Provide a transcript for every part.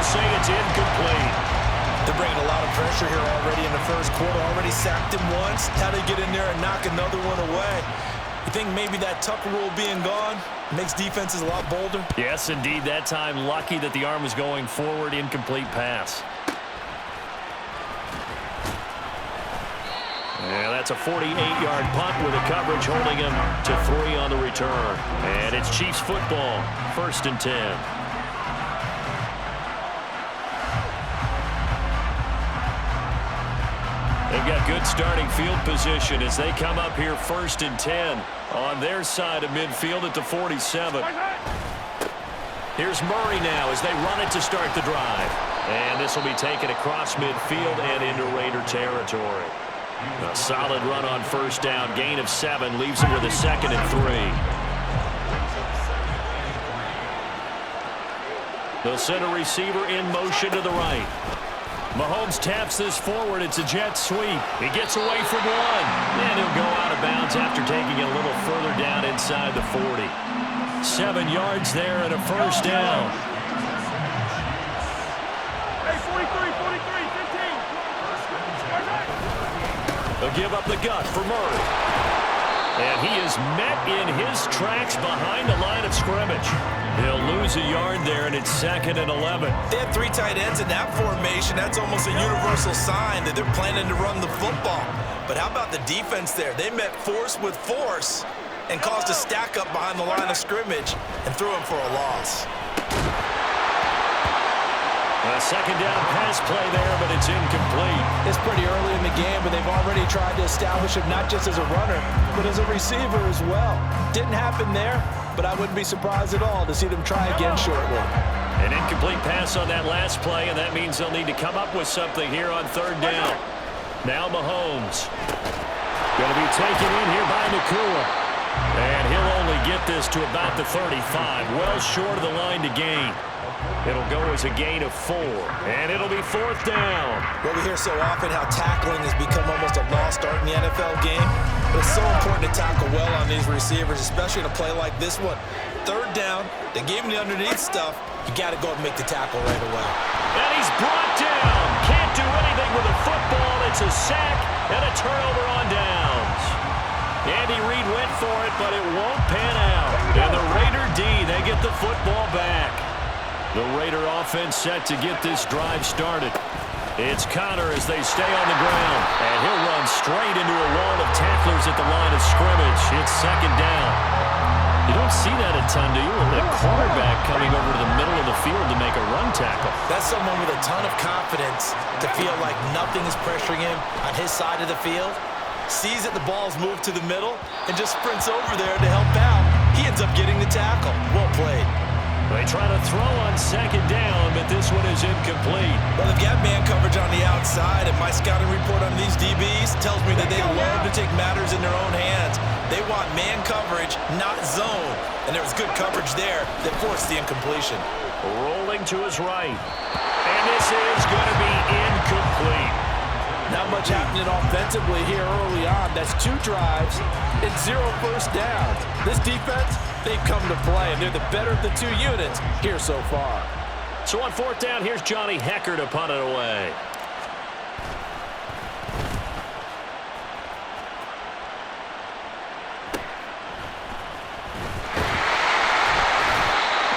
say it's incomplete. They're bringing a lot of pressure here already in the first quarter. Already sacked him once. How to get in there and knock another one away. You think maybe that Tucker rule being gone makes defenses a lot bolder? Yes, indeed. That time, lucky that the arm was going forward. Incomplete pass. Yeah, that's a 48-yard punt with a coverage holding him to 3 on the return. And it's Chiefs football, 1st and 10. They've got good starting field position as they come up here 1st and 10 on their side of midfield at the 47. Here's Murray now as they run it to start the drive. And this will be taken across midfield and into Raider territory. A solid run on 1st down. Gain of 7 leaves him with a 2nd and 3. They'll send a receiver in motion to the right. Mahomes taps this forward. It's a jet sweep. He gets away from one. And he'll go out of bounds after taking it a little further down inside the 40. 7 yards there and a 1st down. Hey, 43, 43, 15. They'll give up the gut for Murray. And he is met in his tracks behind the line of scrimmage. He'll lose a yard there, and it's 2nd and 11. They had 3 tight ends in that formation. That's almost a universal sign that they're planning to run the football. But how about the defense there? They met force with force and caused a stack up behind the line of scrimmage and threw him for a loss. A 2nd down pass play there, but it's incomplete. It's pretty early in the game, but they've already tried to establish him not just as a runner, but as a receiver as well. Didn't happen there, but I wouldn't be surprised at all to see them try again shortly. An incomplete pass on that last play, and that means they'll need to come up with something here on 3rd down. Now Mahomes. Going to be taken in here by Nakua. And he'll only get this to about the 35, well short of the line to gain. It'll go as a gain of 4, and it'll be 4th down. Well, we hear so often how tackling has become almost a lost art in the NFL game, but it's so important to tackle well on these receivers, especially in a play like this one. 3rd down, they gave him the underneath stuff. You got to go and make the tackle right away. And he's brought down. Can't do anything with the football. It's a sack and a turnover on downs. Andy Reid went for it, but it won't pan out. And the Raider D, they get the football back. The Raider offense set to get this drive started. It's Connor as they stay on the ground. And he'll run straight into a wall of tacklers at the line of scrimmage. It's 2nd down. You don't see that a ton, do you? A quarterback coming over to the middle of the field to make a run tackle. That's someone with a ton of confidence to feel like nothing is pressuring him on his side of the field. Sees that the ball's moved to the middle and just sprints over there to help out. He ends up getting the tackle. Well played. They try to throw on 2nd down, but this one is incomplete. Well, they've got man coverage on the outside, and my scouting report on these DBs tells me that they love to take matters in their own hands. They want man coverage, not zone. And there was good coverage there that forced the incompletion. Rolling to his right. And this is going to be incomplete. Not much happening offensively here early on. That's 2 drives and 0 first downs. This defense, they've come to play, and they're the better of the 2 units here so far. So on 4th down, here's Johnny Hecker to punt it away.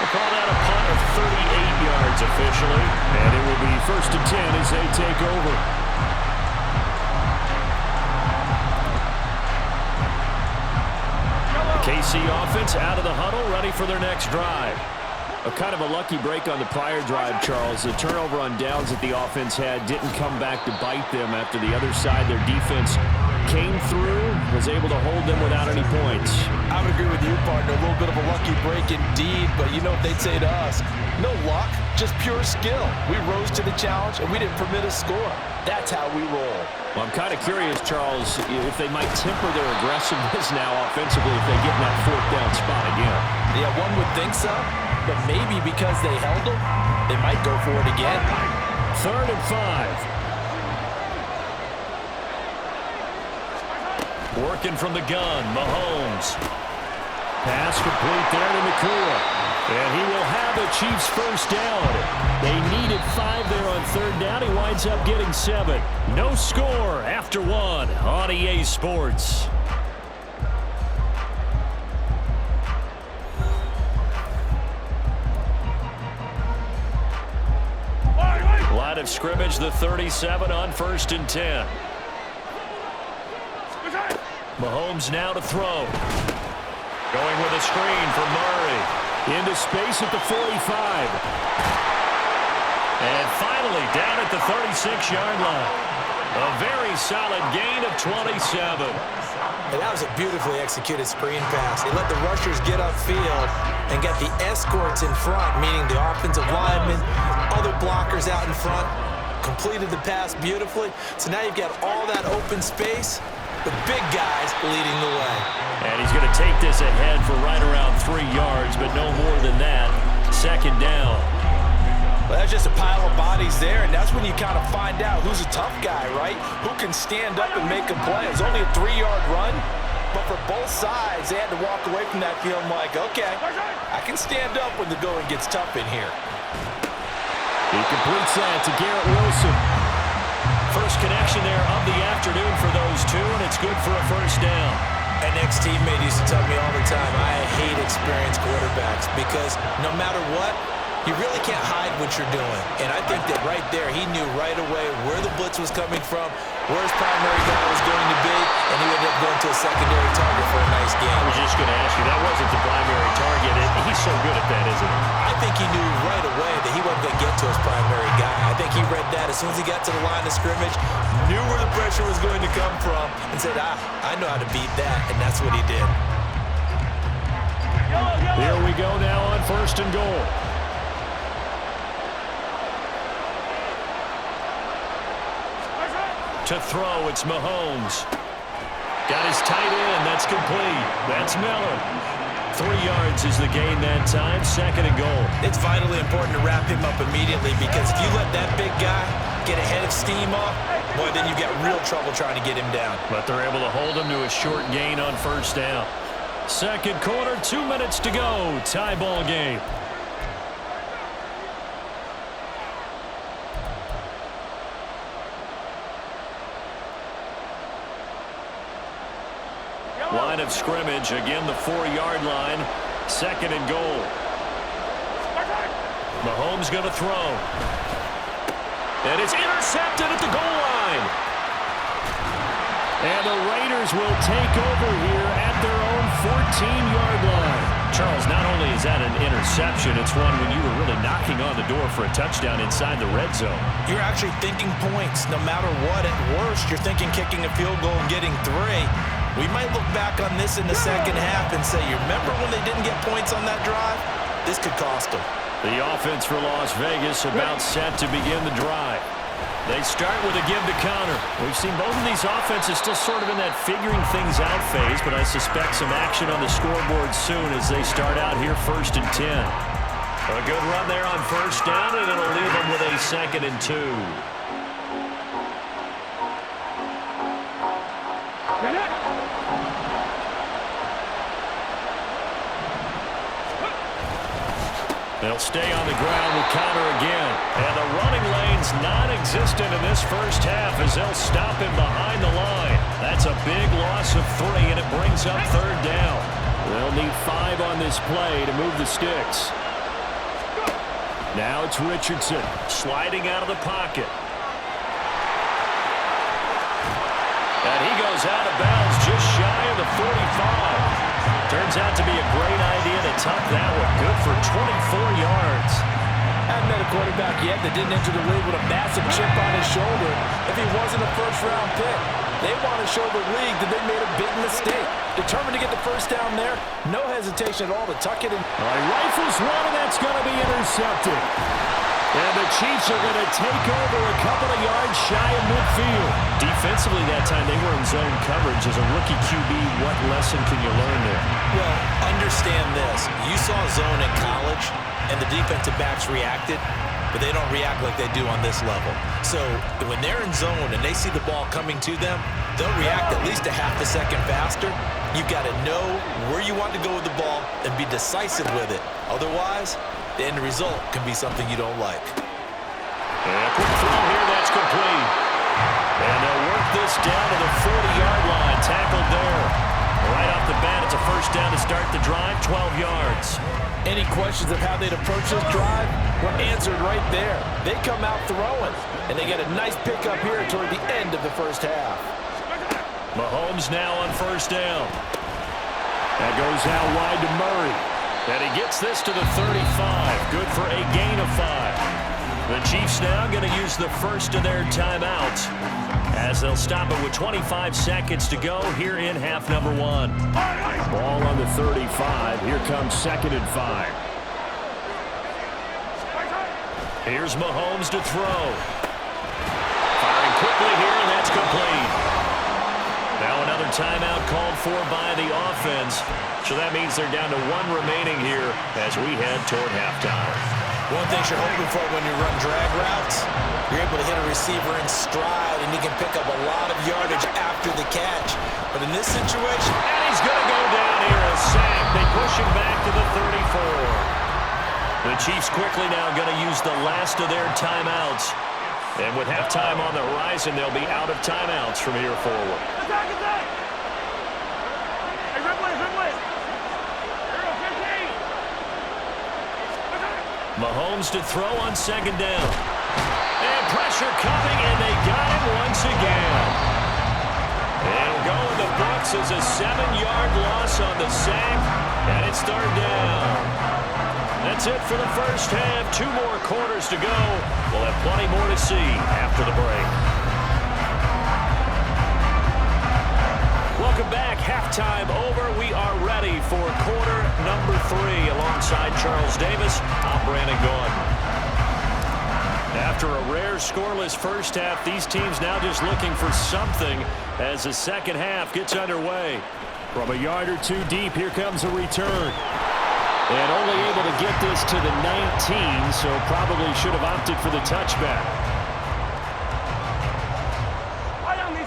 We'll call that a punt of 38 yards officially, and it will be 1st and 10 as they take over. KC offense out of the huddle, ready for their next drive. A kind of a lucky break on the prior drive, Charles. The turnover on downs that the offense had didn't come back to bite them after the other side. Their defense came through, was able to hold them without any points. I would agree with you, partner. A little bit of a lucky break indeed, but you know what they'd say to us? No luck, just pure skill. We rose to the challenge, and we didn't permit a score. That's how we roll. Well, I'm kind of curious, Charles, if they might temper their aggressiveness now offensively if they get in that 4th down spot again. Yeah, one would think so, but maybe because they held them, they might go for it again. 3rd and 5. Working from the gun, Mahomes. Pass complete there to Nakua. And he will have a Chiefs first down. They needed 5 there on third down. He winds up getting 7. No score after 1 on EA Sports. Line of scrimmage, the 37 on 1st and 10. Mahomes now to throw. Going with a screen for Murray. Into space at the 45. And finally down at the 36-yard line. A very solid gain of 27. And that was a beautifully executed screen pass. They let the rushers get upfield and get the escorts in front, meaning the offensive linemen, other blockers out in front, completed the pass beautifully. So now you've got all that open space with big guys leading the way. And he's going to take this ahead for right around 3 yards, but no more than that. 2nd down. Well, that's just a pile of bodies there, and that's when you kind of find out who's a tough guy, right? Who can stand up and make a play. It's only a 3-yard run, but for both sides, they had to walk away from that feeling like, okay, I can stand up when the going gets tough in here. He completes that to Garrett Wilson. First connection there of the afternoon for those two, and it's good for a first down. An ex-teammate used to tell me all the time, I hate experienced quarterbacks because no matter what, you really can't hide what you're doing. And I think that right there, he knew right away where the blitz was coming from, where his primary guy was going to be, and he ended up going to a secondary target for a nice game. I was just going to ask you, that wasn't the primary target. He's so good at that, isn't he? I think he knew right away that he wasn't going to get to his primary guy. I think he read that as soon as he got to the line of scrimmage, knew where the pressure was going to come from, and said, I know how to beat that, and that's what he did. Here we go now on 1st and goal. To throw, it's Mahomes. Got his tight end, that's complete. That's Miller. 3 yards is the gain that time, 2nd and goal. It's vitally important to wrap him up immediately because if you let that big guy get a head of steam off, boy, then you've got real trouble trying to get him down. But they're able to hold him to a short gain on 1st down. 2nd quarter, 2 minutes to go. Tie ball game. Line of scrimmage, again the 4-yard line. 2nd and goal. Mahomes going to throw. And it's intercepted at the goal line. And the Raiders will take over here at their own 14-yard line. Charles, not only is that an interception, it's one when you were really knocking on the door for a touchdown inside the red zone. You're actually thinking points. No matter what, at worst, you're thinking kicking a field goal and getting 3. We might look back on this in the second half and say, you remember when they didn't get points on that drive? This could cost them. The offense for Las Vegas about set to begin the drive. They start with a give to Connor. We've seen both of these offenses still sort of in that figuring things out phase, but I suspect some action on the scoreboard soon as they start out here 1st and 10. A good run there on 1st down, and it'll leave them with a 2nd and 2. They'll stay on the ground with Connor again. And the running lane's non-existent in this first half as they'll stop him behind the line. That's a big loss of 3, and it brings up 3rd down. They'll need 5 on this play to move the sticks. Now it's Richardson sliding out of the pocket. And he goes out of bounds just shy of the 45. Turns out to be a great idea to tuck that one. Good for 24 yards. Hadn't had a quarterback yet that didn't enter the league with a massive chip on his shoulder. If he wasn't a first-round pick, they want to show the league that they made a big mistake. Determined to get the first down there, no hesitation at all to tuck it in. All right, rifles one, and that's going to be intercepted. And the Chiefs are going to take over a couple of yards shy of midfield. Defensively that time, they were in zone coverage. As a rookie QB, what lesson can you learn there? Well, understand this. You saw zone in college, and the defensive backs reacted, but they don't react like they do on this level. So when they're in zone and they see the ball coming to them, they'll react at least a half a second faster. You've got to know where you want to go with the ball and be decisive with it. Otherwise, the end result can be something you don't like. And a quick throw here, that's complete. And they'll work this down to the 40-yard line. Tackled there. Right off the bat, it's a first down to start the drive, 12 yards. Any questions of how they'd approach this drive were answered right there. They come out throwing, and they get a nice pickup here toward the end of the first half. Mahomes now on first down. That goes out wide to Murray. And he gets this to the 35. Good for a gain of 5. The Chiefs now going to use the first of their timeouts as they'll stop it with 25 seconds to go here in half number 1. Ball on the 35. Here comes 2nd and 5. Here's Mahomes to throw. Firing quickly here, and that's complete. Now another timeout called for by the offense. So that means they're down to 1 remaining here as we head toward halftime. One thing you're hoping for when you run drag routes, you're able to hit a receiver in stride, and he can pick up a lot of yardage after the catch. But in this situation, and he's going to go down here, a sack. They push him back to the 34. The Chiefs quickly now going to use the last of their timeouts. And with halftime on the horizon, they'll be out of timeouts from here forward. Attack, attack! Hey, red blade, red blade! Hero 15! Mahomes to throw on 2nd down. And pressure coming, and they got him once again. And it'll go in the books as a 7-yard loss on the sack, and it's 3rd down. That's it for the first half. 2 more quarters to go. We'll have plenty more to see after the break. Welcome back. Halftime over. We are ready for quarter number 3. Alongside Charles Davis, I'm Brandon Gordon. After a rare scoreless first half, these teams now just looking for something as the second half gets underway. From a yard or 2 deep, here comes a return. And only able to get this to the 19, so probably should have opted for the touchback.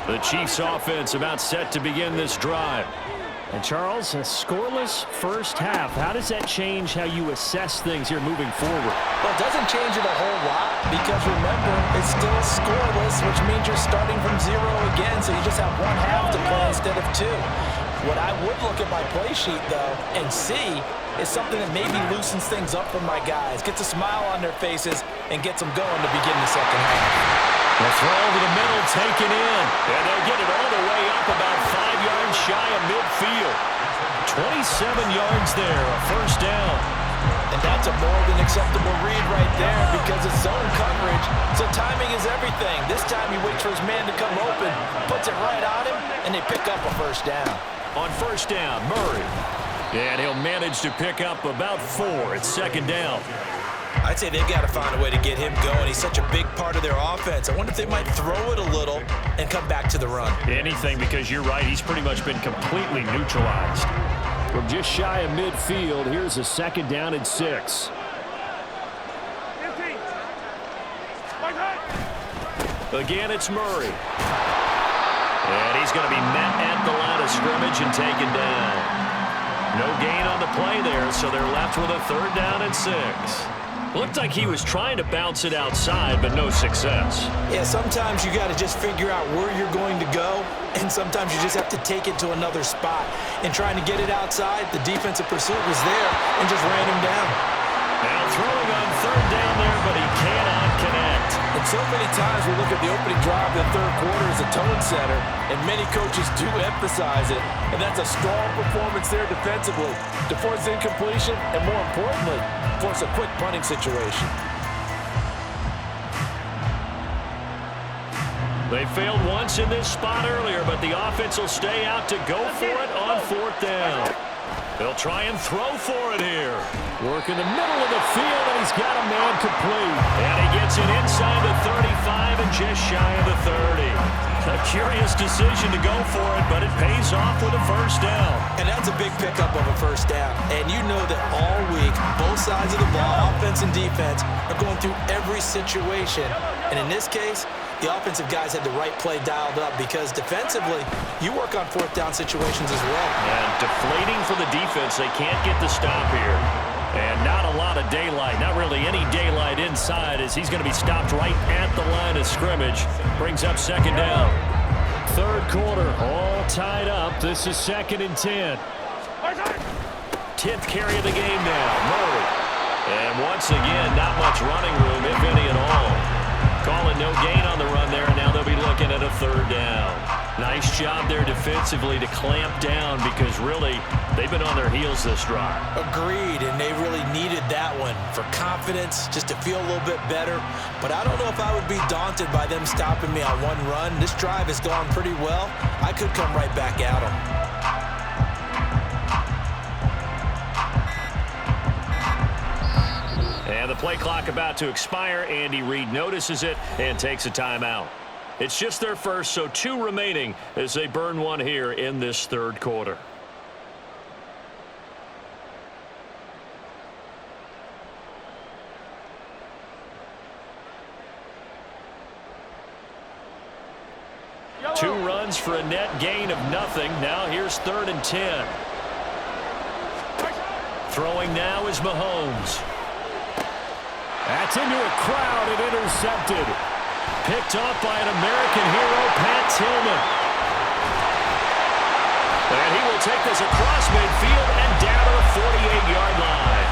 The Chiefs offense about set to begin this drive. And Charles, a scoreless first half. How does that change how you assess things here moving forward? Well, it doesn't change it a whole lot because remember, it's still scoreless, which means you're starting from 0 again, so you just have 1 half to play instead of 2. What I would look at my play sheet, though, and see is something that maybe loosens things up for my guys, gets a smile on their faces, and gets them going to begin the second half. The throw to the middle taken in, and they'll get it all the way up about 5 yards shy of midfield. 27 yards there, a first down. And that's a more than acceptable read right there because it's zone coverage, so timing is everything. This time he waits for his man to come open, puts it right on him, and they pick up a first down. On first down, Murray. And he'll manage to pick up about 4. It's 2nd down. I'd say they've got to find a way to get him going. He's such a big part of their offense. I wonder if they might throw it a little and come back to the run. Anything, because you're right. He's pretty much been completely neutralized. From just shy of midfield, here's a 2nd down and 6. 15! Like that! Again, it's Murray. And he's going to be met at the line of scrimmage and taken down. No gain on the play there, so they're left with a 3rd down and 6. Looked like he was trying to bounce it outside, but no success. Yeah, sometimes you got to just figure out where you're going to go, and sometimes you just have to take it to another spot. And trying to get it outside, the defensive pursuit was there and just ran him down. Now throwing on 3rd down there, but he cannot connect. And so many times we look at the opening drive of the 3rd quarter as a tone setter, and many coaches do emphasize it. And that's a strong performance there defensively to force incompletion and, more importantly, force a quick punting situation. They failed once in this spot earlier, but the offense will stay out to go for it on 4th down. They'll try and throw for it here. Work in the middle of the field, and he's got a man complete. And he gets it inside the 35 and just shy of the 30. A curious decision to go for it, but it pays off with a first down. And that's a big pickup of a first down. And you know that all week, both sides of the ball, offense and defense, are going through every situation. And in this case, the offensive guys had the right play dialed up because defensively, you work on 4th down situations as well. And deflating for the defense. They can't get the stop here. And not a lot lot of daylight. Not really any daylight inside as he's going to be stopped right at the line of scrimmage. Brings up second down. Third quarter, all tied up. This is 2nd and 10. 10th carry of the game now. Murray. And once again, not much running room, if any at all. Calling no gain on the run there, and now they'll be looking at a 3rd down. Nice job there defensively to clamp down because really they've been on their heels this drive. Agreed, and they really needed that one for confidence, just to feel a little bit better. But I don't know if I would be daunted by them stopping me on one run. This drive has gone pretty well. I could come right back at them. And the play clock about to expire. Andy Reid notices it and takes a timeout. It's just their first, so 2 remaining as they burn one here in this 3rd quarter. Yellow. 2 runs for a net gain of nothing. Now here's 3rd and 10. Throwing now is Mahomes. That's into a crowd and intercepted. Picked off by an American hero, Pat Tillman. And he will take this across midfield and down to the 48-yard line.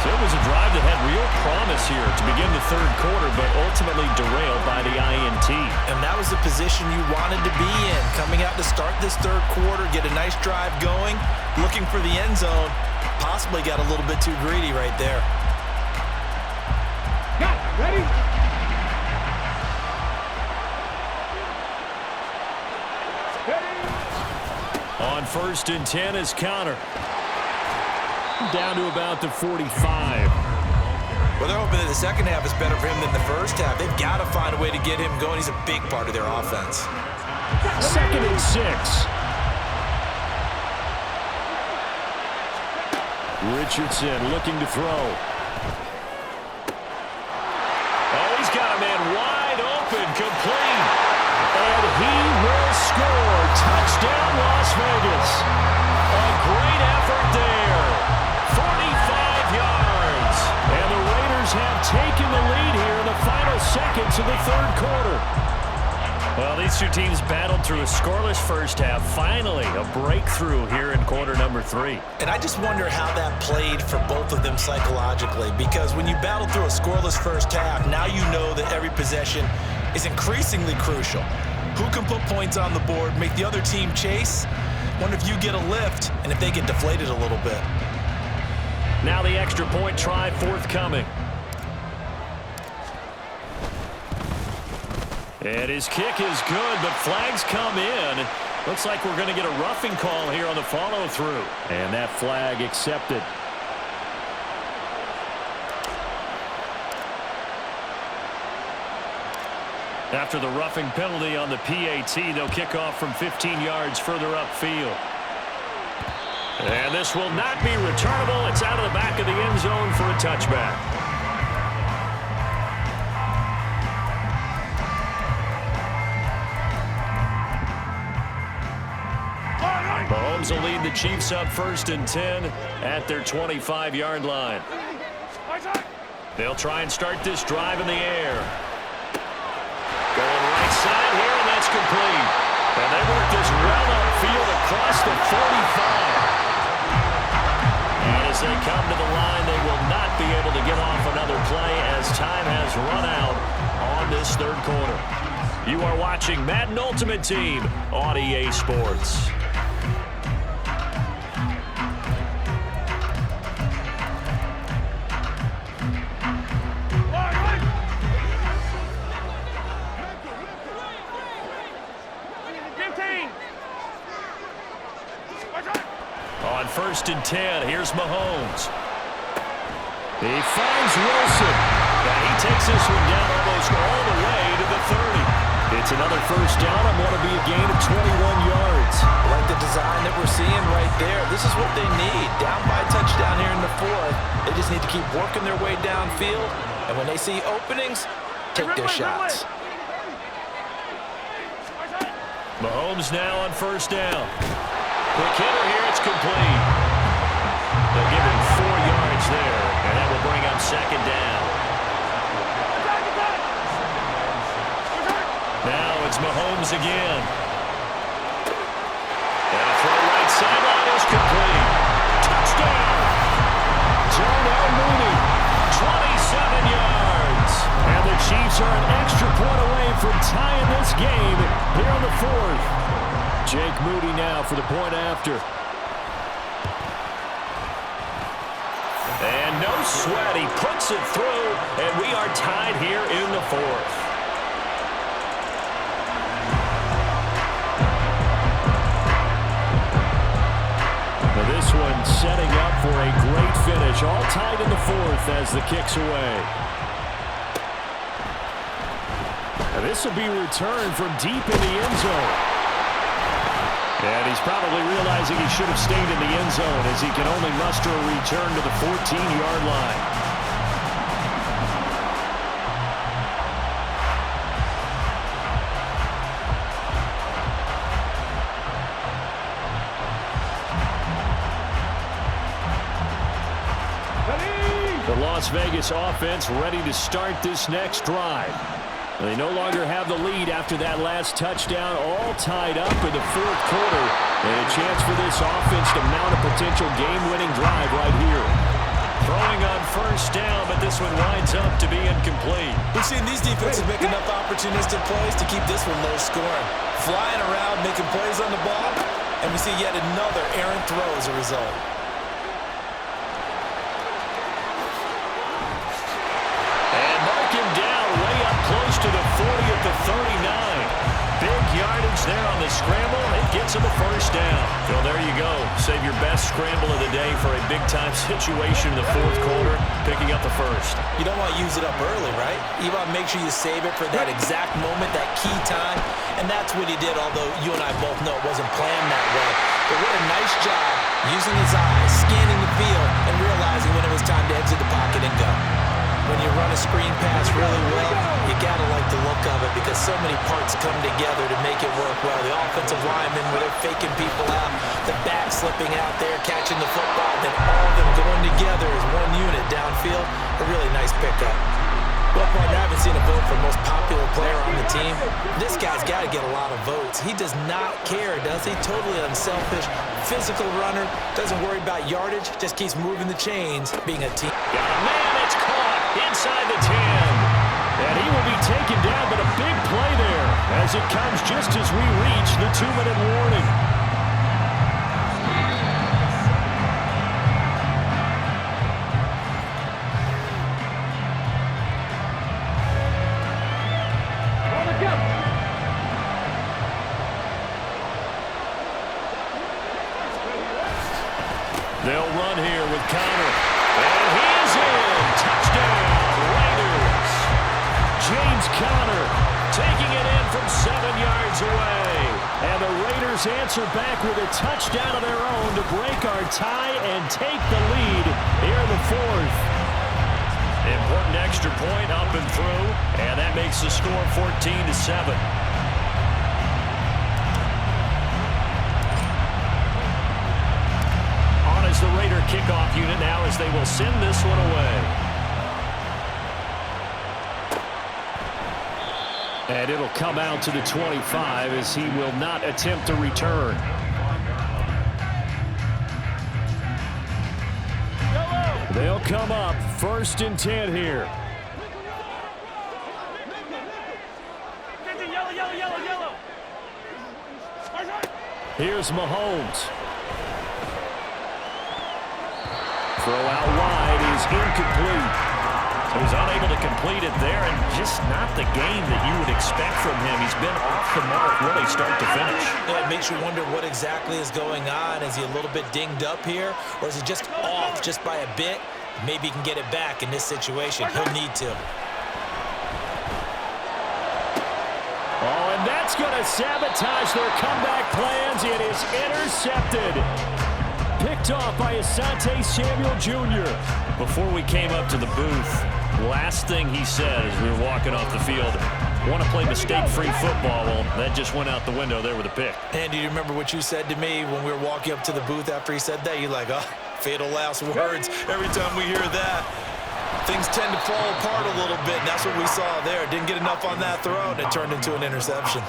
So it was a drive that had real promise here to begin the 3rd quarter, but ultimately derailed by the INT. And that was the position you wanted to be in. Coming out to start this 3rd quarter, get a nice drive going, looking for the end zone. Possibly got a little bit too greedy right there. Ready? On 1st and 10 is Connor. Down to about the 45. Well, they're hoping that the second half is better for him than the first half. They've got to find a way to get him going. He's a big part of their offense. 2nd and 6. Richardson looking to throw. Oh, he's got a man wide open, complete. And he will score. Touchdown, Las Vegas. A great effort there. 45 yards. And the Raiders have taken the lead here in the final seconds of the 3rd quarter. Well, these 2 teams battled through a scoreless first half. Finally, a breakthrough here in quarter number 3. And I just wonder how that played for both of them psychologically, because when you battle through a scoreless first half, now you know that every possession is increasingly crucial. Who can put points on the board, make the other team chase? Wonder if you get a lift and if they get deflated a little bit. Now the extra point try forthcoming. And his kick is good, but flags come in. Looks like we're going to get a roughing call here on the follow-through. And that flag accepted. After the roughing penalty on the PAT, they'll kick off from 15 yards further upfield. And this will not be returnable. It's out of the back of the end zone for a touchback. Mahomes will lead the Chiefs up 1st and 10 at their 25-yard line. They'll try and start this drive in the air. Going right side here, and that's complete. And they work this well upfield across the 45. And as they come to the line, they will not be able to get off another play as time has run out on this 3rd quarter. You are watching Madden Ultimate Team on EA Sports. On 1st and 10, here's Mahomes. He finds Wilson. And he takes this one down almost all the way to the 30. It's another first down and want to be a gain of 21 yards. I like the design that we're seeing right there. This is what they need. Down by a touchdown here in the 4th. They just need to keep working their way downfield. And when they see openings, take their shots. Mahomes now on 1st down. Quick hitter here, it's complete. They'll give him 4 yards there, and that will bring second down. Now it's Mahomes again. And a throw right sideline is complete. Touchdown! Darnell Mooney, 27 yards. And the Chiefs are an extra point away from tying this game here in the fourth. Jake Moody now for the point after. And no sweat, he puts it through, and we are tied here in the fourth. Now this one setting up for a great finish, all tied in the fourth as the kick's away. Now this will be returned from deep in the end zone. And he's probably realizing he should have stayed in the end zone as he can only muster a return to the 14-yard line. The Las Vegas offense ready to start this next drive. They no longer have the lead after that last touchdown, all tied up in the fourth quarter. And a chance for this offense to mount a potential game-winning drive right here. Throwing on first down, but this one winds up to be incomplete. We've seen these defenses make enough opportunistic plays to keep this one low scoring. Flying around, making plays on the ball, and we see yet another errant throw as a result. Close to the 40 at the 39. Big yardage there on the scramble. It gets him a first down. Well, there you go. Save your best scramble of the day for a big-time situation in the fourth quarter, picking up the first. You don't want to use it up early, right? You want to make sure you save it for that exact moment, that key time. And that's what he did, although you and I both know it wasn't planned that way. But what a nice job using his eyes, scanning the field, and realizing when it was time to exit the pocket and go. When you run a screen pass really well, you got to like the look of it because so many parts come together to make it work well. The offensive linemen, where they're faking people out, the back slipping out there, catching the football, then all of them going together as one unit downfield. A really nice pickup. Well, partner, I haven't seen a vote for most popular player on the team. This guy's got to get a lot of votes. He does not care, does he? Totally unselfish, physical runner, doesn't worry about yardage, just keeps moving the chains, being a team. Got a man, it's caught inside the 10. And he will be taken down, but a big play there as it comes just as we reach the 2-minute warning. They'll run here with Connor. And he's in. Touchdown, Raiders. James Conner taking it in from 7 yards away. And the Raiders answer back with a touchdown of their own to break our tie and take the lead here in the fourth. Important extra point up and through. And that makes the score 14-7. The Raider kickoff unit now as they will send this one away. And it'll come out to the 25 as he will not attempt to return. They'll come up 1st and 10 here. Here's Mahomes. Throw out wide is incomplete. So he's unable to complete it there, and just not the game that you would expect from him. He's been off the mark really start to finish. Yeah, it makes you wonder what exactly is going on. Is he a little bit dinged up here, or is he just off just by a bit? Maybe he can get it back in this situation. He'll need to. Oh, and that's going to sabotage their comeback plans. It is intercepted. Picked off by Asante Samuel Jr. Before we came up to the booth, last thing he said as we were walking off the field, want to play mistake-free football. Well, that just went out the window there with a pick. And do you remember what you said to me when we were walking up to the booth after he said that? You're like, oh, fatal last words every time we hear that. things tend to fall apart a little bit, and that's what we saw there. Didn't get enough on that throw, and it turned into an interception.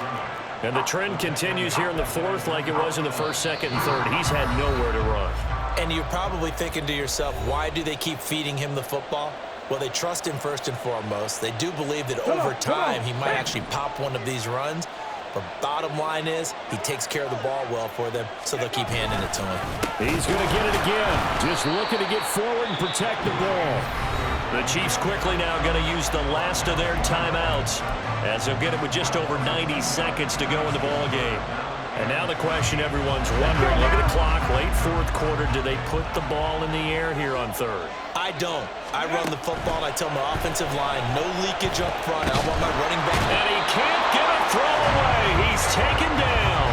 And the trend continues here in the fourth like it was in the first, second, and third. He's had nowhere to run. And you're probably thinking to yourself, why do they keep feeding him the football? Well, they trust him first and foremost. They do believe that over time he might actually pop one of these runs. But bottom line is he takes care of the ball well for them, so they'll keep handing it to him. He's going to get it again. Just looking to get forward and protect the ball. The Chiefs quickly now going to use the last of their timeouts as they'll get it with just over 90 seconds to go in the ball game. And now the question everyone's wondering, look at the clock, late fourth quarter, do they put the ball in the air here on third? I don't. I run the football, and I tell my offensive line, no leakage up front. I want my running back. And he can't get a throw away. He's taken down.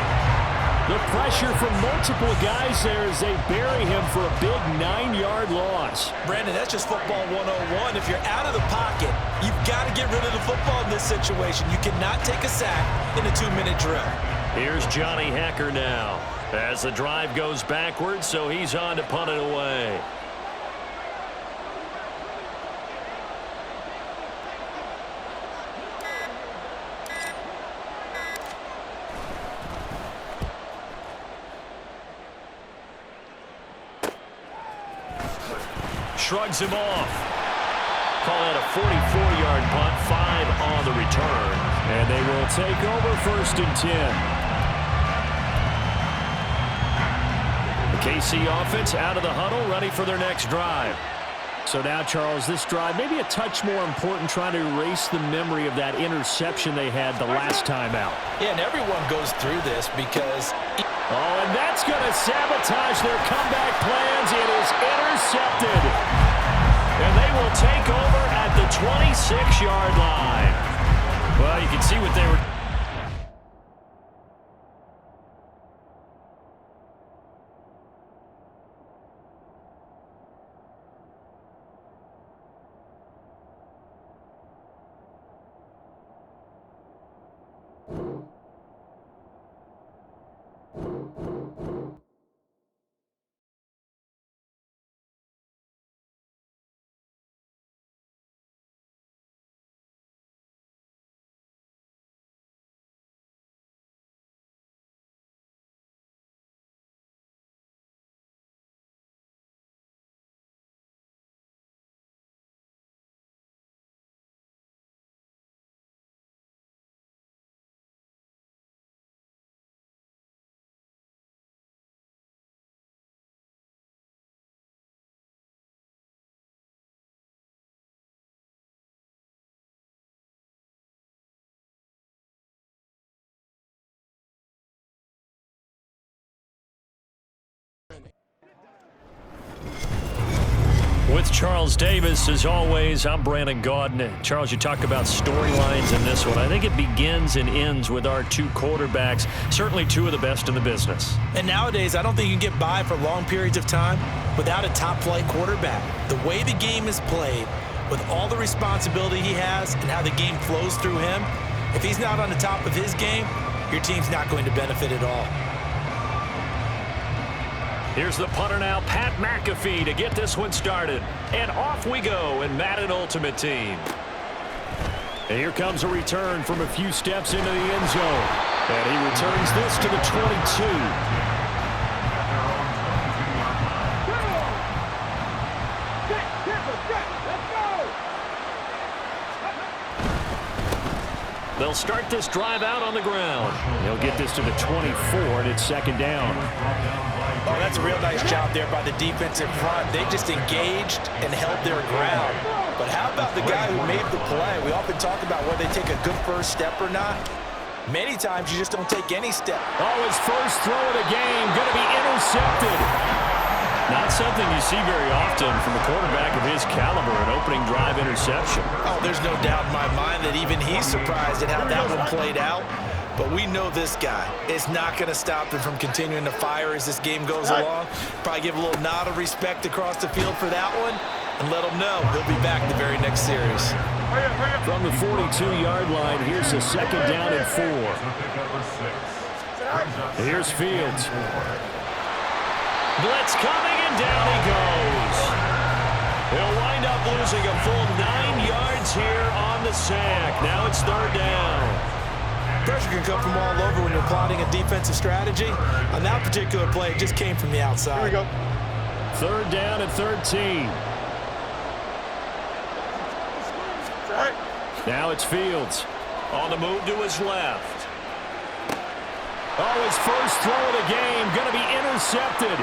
The pressure from multiple guys there as they bury him for a big 9-yard loss. Brandon, that's just football 101. If you're out of the pocket, you've got to get rid of the football in this situation. You cannot take a sack in a 2-minute drill. Here's Johnny Hacker now as the drive goes backwards, so he's on to punt it away. Shrugs him off. Call that a 44-yard punt, 5 on the return. And they will take over first and 10. The KC offense out of the huddle, ready for their next drive. So now, Charles, this drive maybe a touch more important, trying to erase the memory of that interception they had the last time out. Yeah, and everyone goes through this because... Oh, and that's going to sabotage their comeback plans. It is intercepted. And they will take over at the 26-yard line. Well, you can see what they were... With Charles Davis, as always, I'm Brandon Gaudin. Charles, you talk about storylines in this one. I think it begins and ends with our two quarterbacks, certainly two of the best in the business. And nowadays, I don't think you can get by for long periods of time without a top-flight quarterback. The way the game is played, with all the responsibility he has and how the game flows through him, if he's not on the top of his game, your team's not going to benefit at all. Here's the punter now, Pat McAfee, to get this one started. And off we go in Madden Ultimate Team. And here comes a return from a few steps into the end zone. And he returns this to the 22. They'll start this drive out on the ground. They'll get this to the 24, and it's second down. Oh, that's a real nice job there by the defensive front. They just engaged and held their ground. But how about the guy who made the play? We often talk about whether they take a good first step or not. Many times you just don't take any step. Oh, his first throw of the game going to be intercepted. Not something you see very often from a quarterback of his caliber, an opening drive interception. Oh, there's no doubt in my mind that even he's surprised at how that one played out. But we know this guy is not going to stop him from continuing to fire as this game goes along. Probably give a little nod of respect across the field for that one and let him know he'll be back the very next series. From the 42-yard line, here's a second down and 4. Here's Fields. Blitz coming, and down he goes. He'll wind up losing a full 9 yards here on the sack. Now it's third down. Pressure can come from all over when you're plotting a defensive strategy. On that particular play, it just came from the outside. Here we go. Third down and 13. All right. Now it's Fields on the move to his left. Oh, his first throw of the game going to be intercepted.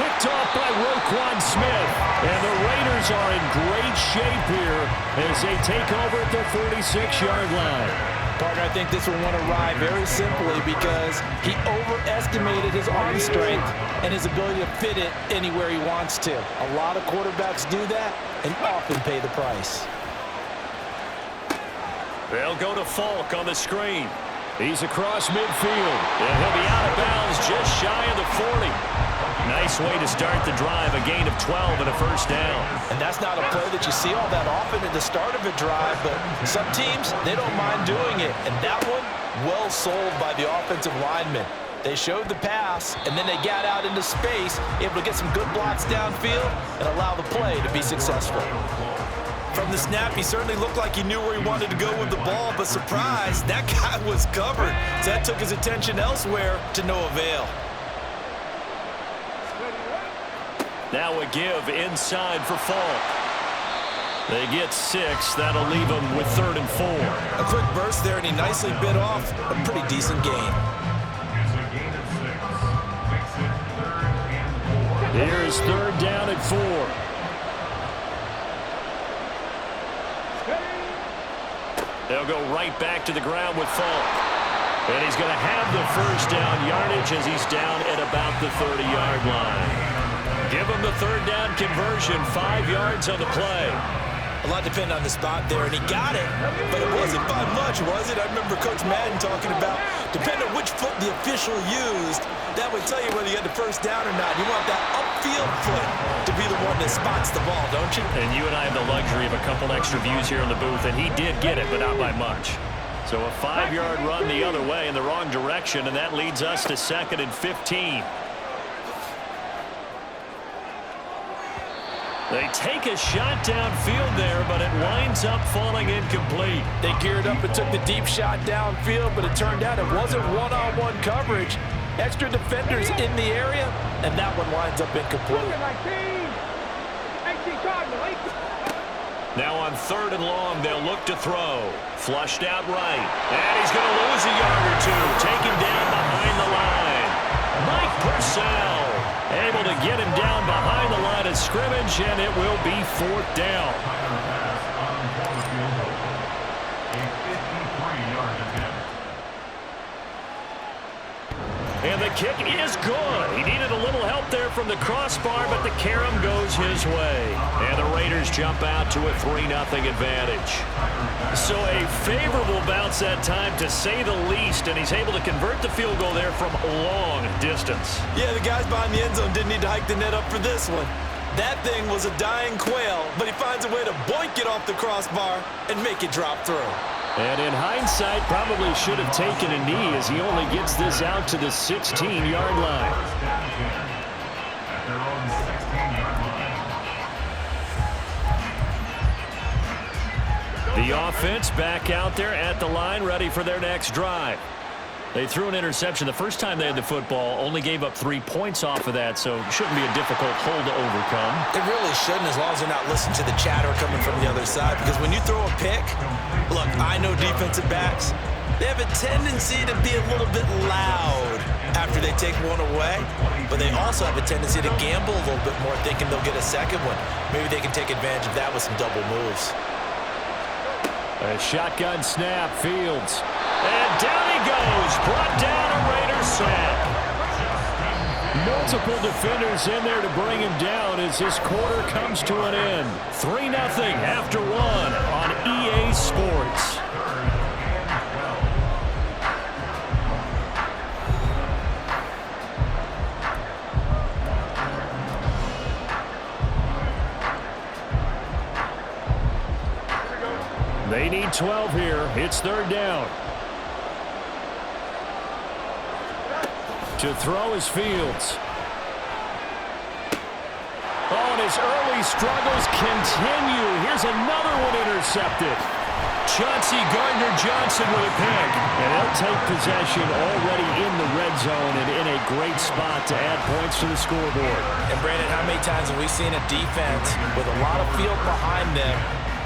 Picked off by Roquan Smith. And the Raiders are in great shape here as they take over at their 46-yard line. Partner, I think this will want to ride very simply because he overestimated his arm strength and his ability to fit it anywhere he wants to. A lot of quarterbacks do that and often pay the price. They'll go to Falk on the screen. He's across midfield, and he'll be out of bounds just shy of the 40. Nice way to start the drive, a gain of 12 and a first down. And that's not a play that you see all that often at the start of a drive, but some teams, they don't mind doing it. And that one, well sold by the offensive lineman. They showed the pass, and then they got out into space, able to get some good blocks downfield and allow the play to be successful. From the snap, he certainly looked like he knew where he wanted to go with the ball, but surprise, that guy was covered. So that took his attention elsewhere to no avail. Now a give inside for Falk. They get 6. That'll leave them with 3rd and 4. A quick burst there, and he nicely bit off a pretty decent gain. Here's 3rd down and 4. They'll go right back to the ground with Falk. And he's going to have the first down yardage as he's down at about the 30-yard line. Give him the 3rd down conversion, 5 yards on the play. A lot depended on the spot there, and he got it, but it wasn't by much, was it? I remember Coach Madden talking about, depending on which foot the official used, that would tell you whether you had the first down or not. You want that upfield foot to be the one that spots the ball, don't you? And you and I have the luxury of a couple extra views here in the booth, and he did get it, but not by much. So a 5-yard run the other way in the wrong direction, and that leads us to 2nd and 15. They take a shot downfield there, but it winds up falling incomplete. They geared up and took the deep shot downfield, but it turned out it wasn't one-on-one coverage. Extra defenders in the area, and that one winds up incomplete. Now on 3rd and long, they'll look to throw. Flushed out right. And he's going to lose a yard or two. Taken down behind the line. Mike Purcell able to get him down behind the line of scrimmage, and it will be 4th down. And the kick is good. He needed a little help there from the crossbar, but the carom goes his way. And the Raiders jump out to a 3-0 advantage. So a favorable bounce that time, to say the least, and he's able to convert the field goal there from long distance. Yeah, the guys behind the end zone didn't need to hike the net up for this one. That thing was a dying quail, but he finds a way to boink it off the crossbar and make it drop through. And in hindsight, probably should have taken a knee as he only gets this out to the 16-yard line. The offense back out there at the line, ready for their next drive. They threw an interception the first time they had the football, only gave up 3 points off of that, so it shouldn't be a difficult hole to overcome. It really shouldn't, as long as they're not listening to the chatter coming from the other side, because when you throw a pick, look, I know defensive backs, they have a tendency to be a little bit loud after they take one away, but they also have a tendency to gamble a little bit more, thinking they'll get a second one. Maybe they can take advantage of that with some double moves. A shotgun snap, Fields. And down he goes, brought down a Raiders sack. Multiple defenders in there to bring him down as this quarter comes to an end. 3-0 after 1 on EA Sports. They need 12 here. It's 3rd down. To throw is Fields. Oh, and his early struggles continue. Here's another one intercepted. Chauncey Gardner-Johnson with a pick. And they'll take possession already in the red zone and in a great spot to add points to the scoreboard. And Brandon, how many times have we seen a defense with a lot of field behind them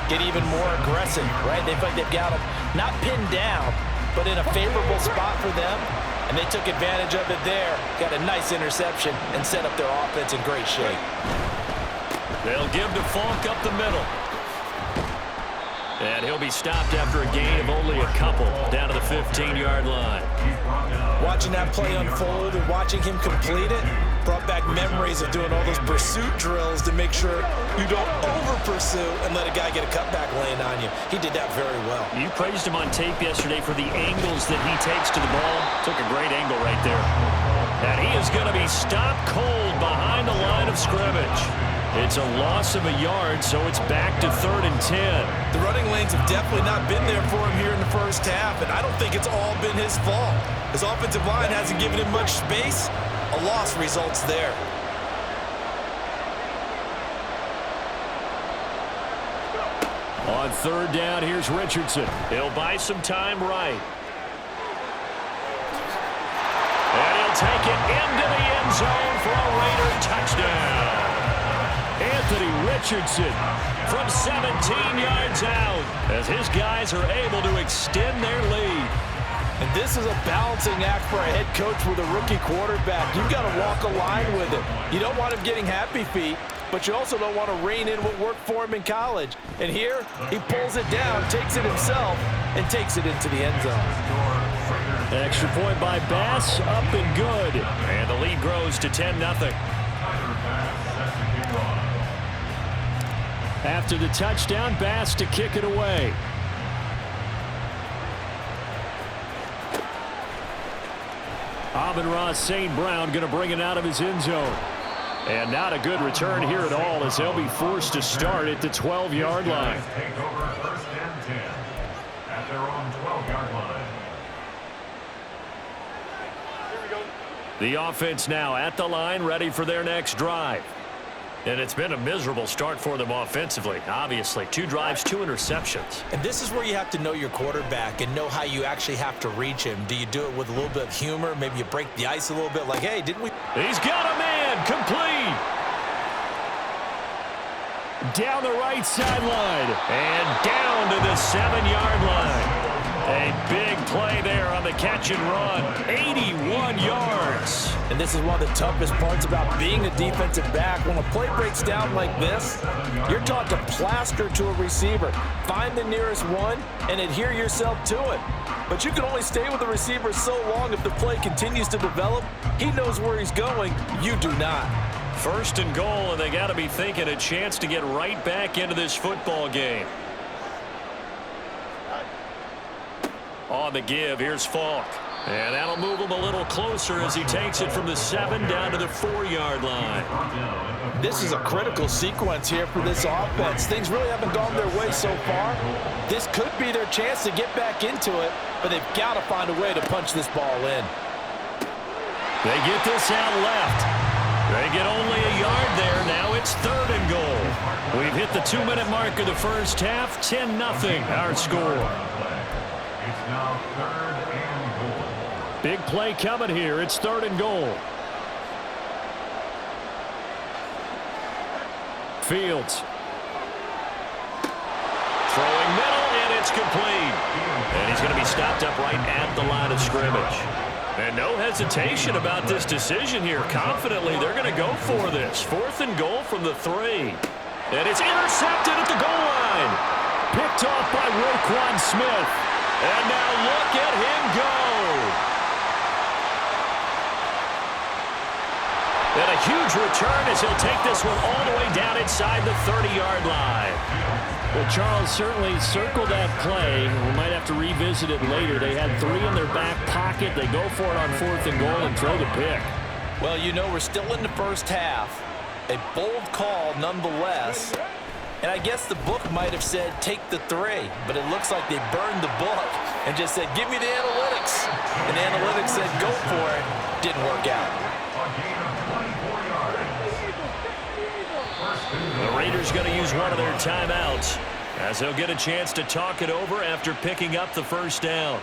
get even more aggressive, right? They feel like they've got them not pinned down, but in a favorable spot for them. And they took advantage of it there. Got a nice interception and set up their offense in great shape. They'll give to Falk up the middle. And he'll be stopped after a gain of only a couple down to the 15-yard line. Watching that play unfold and watching him complete it brought back memories of doing all those pursuit drills to make sure you don't over-pursue and let a guy get a cutback laying on you. He did that very well. You praised him on tape yesterday for the angles that he takes to the ball. Took a great angle right there. And he is going to be stopped cold behind the line of scrimmage. It's a loss of a yard, so it's back to 3rd and 10. The running lanes have definitely not been there for him here in the first half, and I don't think it's all been his fault. His offensive line hasn't given him much space. A loss results there. On 3rd down, here's Richardson. He'll buy some time right. And he'll take it into the end zone for a Raider touchdown. Anthony Richardson from 17 yards out as his guys are able to extend their lead. And this is a balancing act for a head coach with a rookie quarterback. You've got to walk a line with it. You don't want him getting happy feet, but you also don't want to rein in what worked for him in college. And here, he pulls it down, takes it himself, and takes it into the end zone. Extra point by Bass, up and good. And the lead grows to 10-0. After the touchdown, Bass to kick it away. Amon-Ra St. Brown going to bring it out of his end zone. And not a good return here at all as they'll be forced to start at the 12-yard line. Take over 1st and 10 at their own 12-yard line. The offense now at the line, ready for their next drive. And it's been a miserable start for them offensively, obviously. 2 drives, 2 interceptions. And this is where you have to know your quarterback and know how you actually have to reach him. Do you do it with a little bit of humor? Maybe you break the ice a little bit like, hey, didn't we? He's got a man, complete. Down the right sideline and down to the 7-yard line. A big play there on the catch and run. 81 yards. And this is one of the toughest parts about being a defensive back. When a play breaks down like this, you're taught to plaster to a receiver. Find the nearest one and adhere yourself to it. But you can only stay with the receiver so long if the play continues to develop. He knows where he's going. You do not. 1st and goal, and they got to be thinking a chance to get right back into this football game. On the give, here's Falk. And that'll move him a little closer as he takes it from the 7 down to the 4-yard line. This is a critical sequence here for this offense. Things really haven't gone their way so far. This could be their chance to get back into it, but they've got to find a way to punch this ball in. They get this out left. They get only a yard there. Now it's 3rd and goal. We've hit the 2-minute mark of the first half. 10-0 our score. It's now 3rd and goal. Big play coming here. It's 3rd and goal. Fields. Throwing middle, and it's complete. And he's going to be stopped up right at the line of scrimmage. And no hesitation about this decision here. Confidently, they're going to go for this. 4th and goal from the 3. And it's intercepted at the goal line. Picked off by Roquan Smith. And now look at him go. And a huge return as he'll take this one all the way down inside the 30-yard line. Well, Charles certainly circled that play. We might have to revisit it later. They had 3 in their back pocket. They go for it on 4th and goal and throw the pick. Well, you know, we're still in the first half. A bold call nonetheless. And I guess the book might have said take the 3, but it looks like they burned the book and just said give me the analytics. And the analytics said go for it. Didn't work out. A gain of 24 yards. 1st Raiders going to use one of their timeouts as they'll get a chance to talk it over after picking up the first down.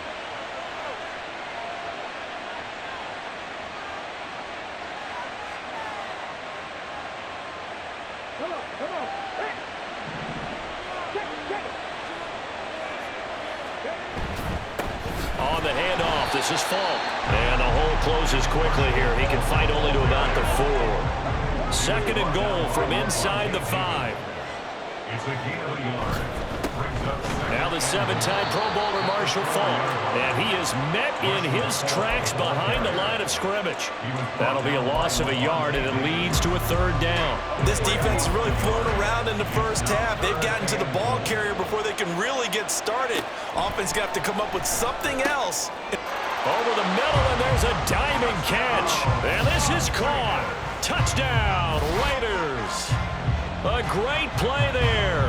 On the handoff, this is Falk. And the hole closes quickly here. He can fight only to about the 4. Second and goal from inside the 5. It's a gain of a yard. Brings up second. Now the 7-time Pro Bowler Marshall Falk. And he is met in his tracks behind the line of scrimmage. That'll be a loss of a yard, and it leads to a 3rd down. This defense has really flown around in the first half. They've gotten to the ball carrier before they can really get started. Offense going to have to come up with something else. Over the middle, and there's a diving catch. And this is caught. Touchdown, Raiders. A great play there.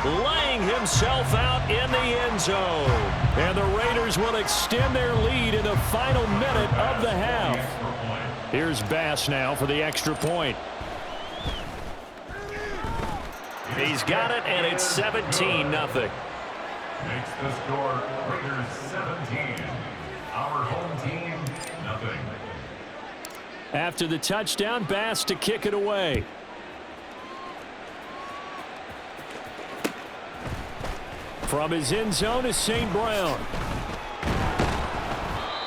Laying himself out in the end zone. And the Raiders will extend their lead in the final minute of the half. Here's Bass now for the extra point. He's got it, and it's 17-0. Makes the score Raiders 17. Our home team, nothing. After the touchdown, Bass to kick it away. From his end zone is St. Brown.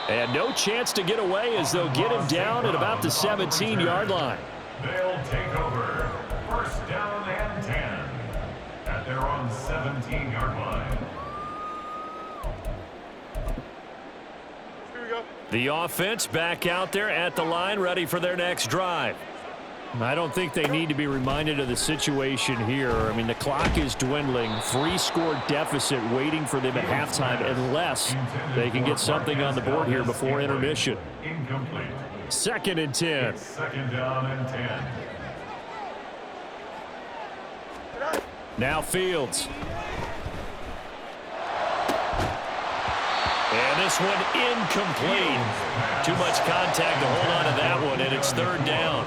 And no chance to get away as they'll get him down at about the 17-yard line. They'll take over. First down and 10 at their own 17-yard line. Here we go. The offense back out there at the line, ready for their next drive. I don't think they need to be reminded of the situation here. I mean, the clock is dwindling. 3-score deficit waiting for them at halftime unless they can get something on the board here before intermission. Incomplete. 2nd and 10. It's 2nd down and 10. Now Fields. And this one incomplete. Too much contact to hold on to that one, and it's 3rd down.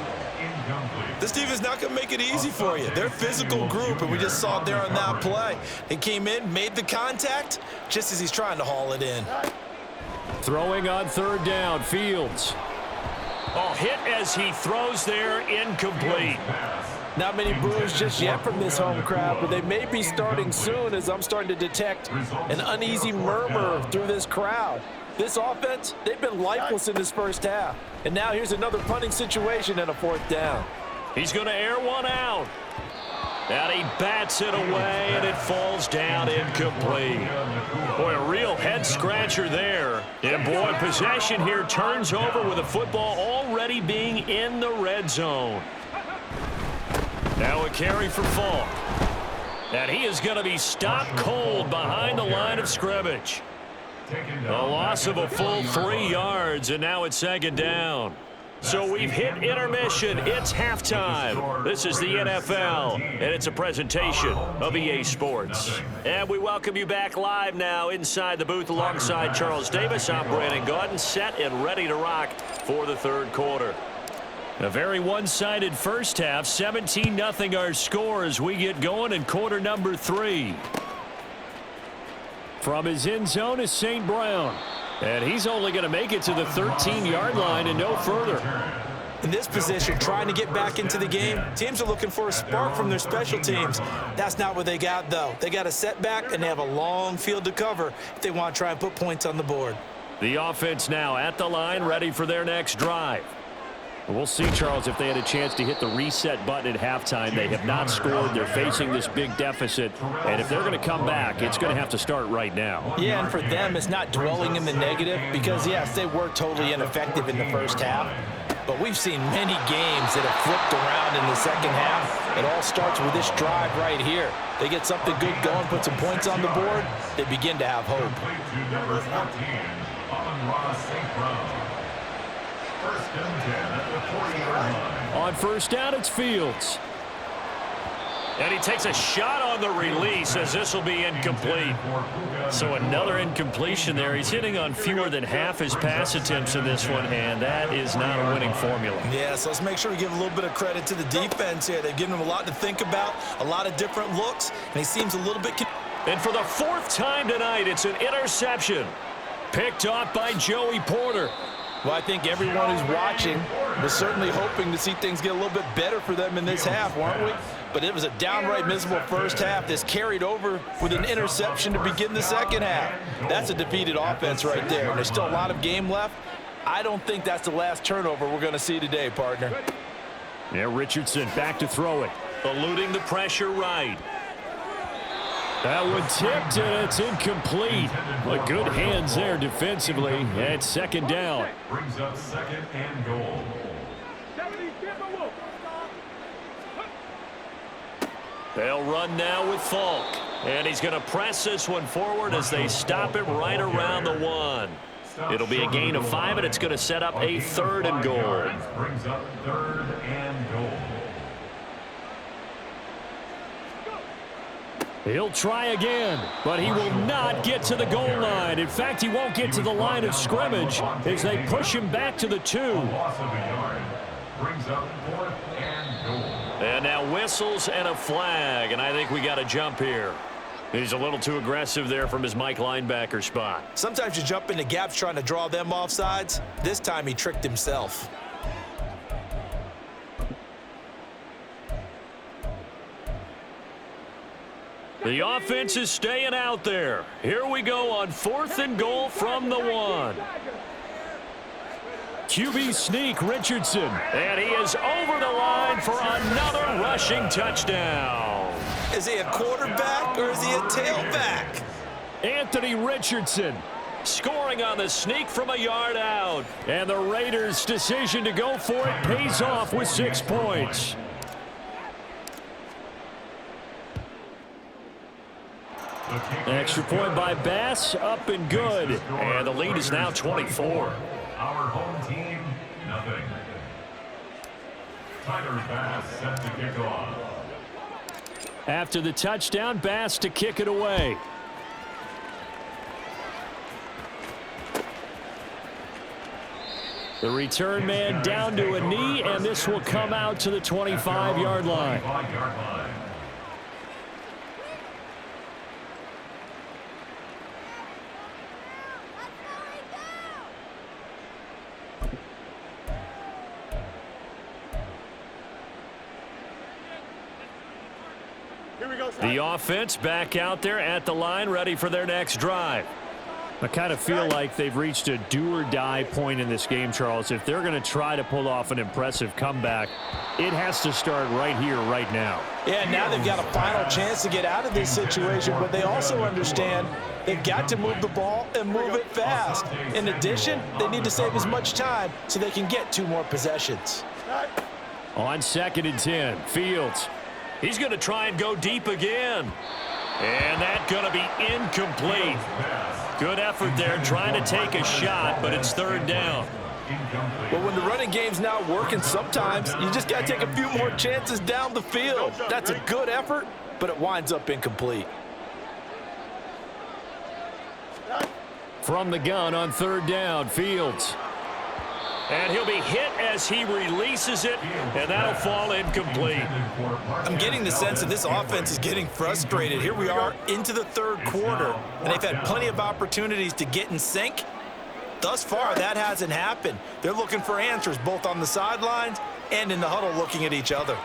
This defense is not going to make it easy for you. They're a physical group, and we just saw it there on that play. They came in, made the contact, just as he's trying to haul it in. Throwing on 3rd down, Fields. Oh, hit as he throws there, incomplete. Not many boos just yet from this home crowd, but they may be starting soon as I'm starting to detect an uneasy murmur through this crowd. This offense, they've been lifeless in this first half. And now here's another punting situation and a 4th down. He's going to air one out. And he bats it away, and it falls down incomplete. Boy, a real head-scratcher there. And, boy, possession here turns over with the football already being in the red zone. Now a carry for Falk. And he is going to be stopped cold behind the line of scrimmage. A loss of a full 3 yards, and now it's 2nd down. So we've hit intermission. It's halftime. This is the NFL, and it's a presentation of EA Sports. And we welcome you back live now inside the booth alongside Charles Davis. I'm Brandon Gaudin, set and ready to rock for the 3rd quarter. A very one-sided first half. 17-0 our score as we get going in quarter number 3. From his end zone is St. Brown. And he's only going to make it to the 13-yard line and no further. In this position, trying to get back into the game, teams are looking for a spark from their special teams. That's not what they got, though. They got a setback, and they have a long field to cover if they want to try and put points on the board. The offense now at the line, ready for their next drive. We'll see, Charles, if they had a chance to hit the reset button at halftime. They have not scored. They're facing this big deficit. And if they're going to come back, it's going to have to start right now. Yeah, and for them, it's not dwelling in the negative because, yes, they were totally ineffective in the first half. But we've seen many games that have flipped around in the second half. It all starts with this drive right here. They get something good going, put some points on the board, they begin to have hope. Number 14, on St. Brown. First and 10 at the 40-yard line. On first down, it's Fields. And he takes a shot on the release as this will be incomplete. So another incompletion there. He's hitting on fewer than half his pass attempts in this one, and that is not a winning formula. Yeah, so let's make sure we give a little bit of credit to the defense here. They've given him a lot to think about, a lot of different looks, and he seems a little bit... And for the fourth time tonight, it's an interception. Picked off by Joey Porter. Well, I think everyone who's watching was certainly hoping to see things get a little bit better for them in this half, weren't we? But it was a downright miserable first half. This carried over with an interception to begin the second half. That's a defeated offense right there. And there's still a lot of game left. I don't think that's the last turnover we're going to see today, partner. Yeah, Richardson back to throw it. Eluding the pressure right. That one tipped, and it's incomplete. But good hands there defensively at second down. Brings up second and goal. They'll run now with Falk. And he's going to press this one forward as they stop it right around the 1. It'll be a gain of 5, and it's going to set up a 3rd and goal. Brings up 3rd and goal. He'll try again, but he will not get to the goal line. In fact, he won't get to the line of scrimmage as they push him back to the 2. Loss of a yard. Brings up 4th and goal. And now whistles and a flag, and I think we got a jump here. He's a little too aggressive there from his Mike linebacker spot. Sometimes you jump into gaps trying to draw them off sides. This time he tricked himself. The offense is staying out there. Here we go on 4th and goal from the 1. QB sneak Richardson, and he is over the line for another rushing touchdown. Is he a quarterback or is he a tailback? Anthony Richardson scoring on the sneak from a yard out. And the Raiders' decision to go for it pays off with 6 points. Extra point by Bass, up and good. And the lead is now 24. Our home team, nothing. Tyler Bass set to kick off. After the touchdown, Bass to kick it away. The return man down to a knee, and this will come out to the 25-yard line. The offense back out there at the line, ready for their next drive. I kind of feel like they've reached a do-or-die point in this game, Charles. If they're going to try to pull off an impressive comeback, it has to start right here, right now. Yeah, now they've got a final chance to get out of this situation, but they also understand they've got to move the ball and move it fast. In addition, they need to save as much time so they can get 2 more possessions. On 2nd and 10, Fields. He's going to try and go deep again. And that's going to be incomplete. Good effort there trying to take a shot, but it's 3rd down. Well, when the running game's not working, sometimes you just got to take a few more chances down the field. That's a good effort, but it winds up incomplete. From the gun on 3rd down, Fields. And he'll be hit as he releases it, and that'll fall incomplete. I'm getting the sense that this offense is getting frustrated. Here we are into the 3rd quarter, and they've had plenty of opportunities to get in sync. Thus far, that hasn't happened. They're looking for answers both on the sidelines and in the huddle looking at each other.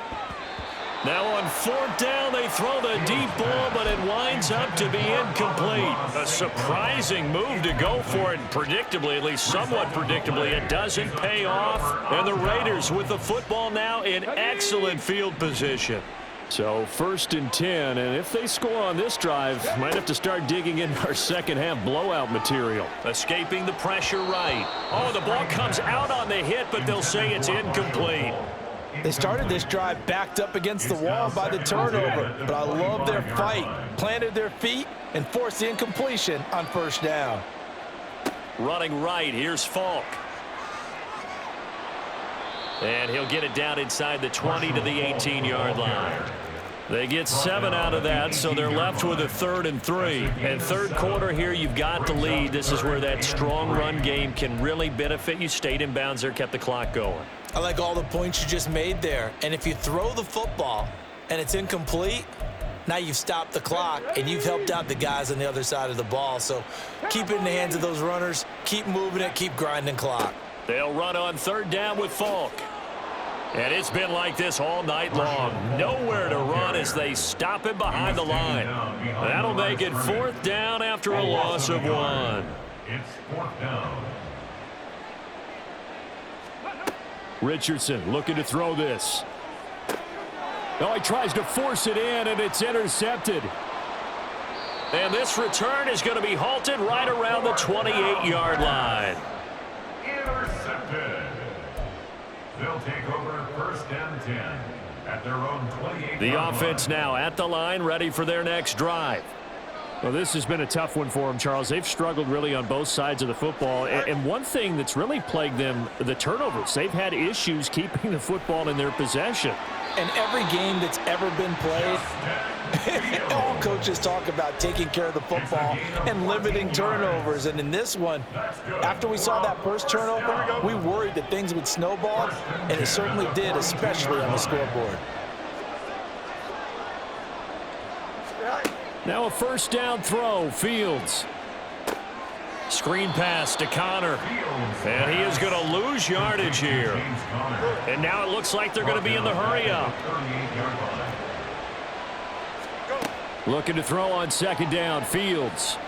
Now on 4th down, they throw the deep ball, but it winds up to be incomplete. A surprising move to go for it, and predictably, at least somewhat predictably, it doesn't pay off. And the Raiders with the football now in excellent field position. So 1st and 10, and if they score on this drive, might have to start digging in our second half blowout material. Escaping the pressure right. Oh, the ball comes out on the hit, but they'll say it's incomplete. They started this drive backed up against the wall by the turnover, but I love their fight. Planted their feet and forced the incompletion on 1st down. Running right, here's Falk. And he'll get it down inside the 20 to the 18-yard line. They get 7 out of that, so they're left with a 3rd and 3. And third quarter here, you've got the lead. This is where that strong run game can really benefit you. Stayed in bounds there, kept the clock going. I like all the points you just made there. And if you throw the football and it's incomplete, now you've stopped the clock and you've helped out the guys on the other side of the ball. So keep it in the hands of those runners. Keep moving it. Keep grinding clock. They'll run on 3rd down with Falk. And it's been like this all night long. Nowhere to run as they stop him behind the line. That'll make it 4th down after a loss of 1. It's 4th down. Richardson looking to throw this. Oh, he tries to force it in, and it's intercepted. And this return is going to be halted right around the 28-yard line. Intercepted. They'll take over 1st and 10 at their own 28. The offense now at the line, ready for their next drive. Well, this has been a tough one for them, Charles. They've struggled really on both sides of the football. And one thing that's really plagued them, the turnovers. They've had issues keeping the football in their possession. And every game that's ever been played, all coaches talk about taking care of the football and limiting turnovers. And in this one, after we saw that first turnover, we worried that things would snowball, and it certainly did, especially on the scoreboard. Now a 1st down throw, Fields. Screen pass to Connor. And he is going to lose yardage here. And now it looks like they're going to be in the hurry-up. Looking to throw on 2nd down, Fields.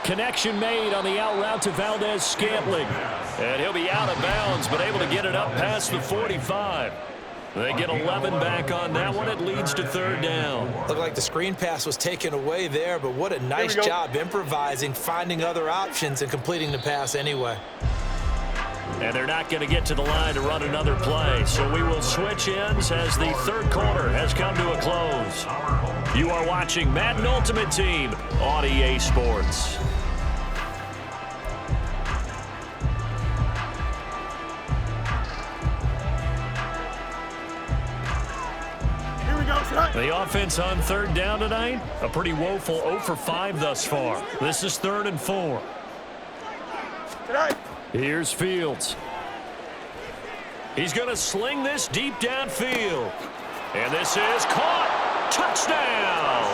Connection made on the out route to Valdez-Scantling. And he'll be out of bounds, but able to get it up past the 45. They get 11 back on that one. It leads to 3rd down. Looked like the screen pass was taken away there, but what a nice job improvising, finding other options, and completing the pass anyway. And they're not going to get to the line to run another play. So we will switch ends as the 3rd quarter has come to a close. You are watching Madden Ultimate Team on EA Sports. The offense on 3rd down tonight, a pretty woeful 0 for 5 thus far. This is 3rd and 4. Here's Fields. He's going to sling this deep downfield. And this is caught. Touchdown.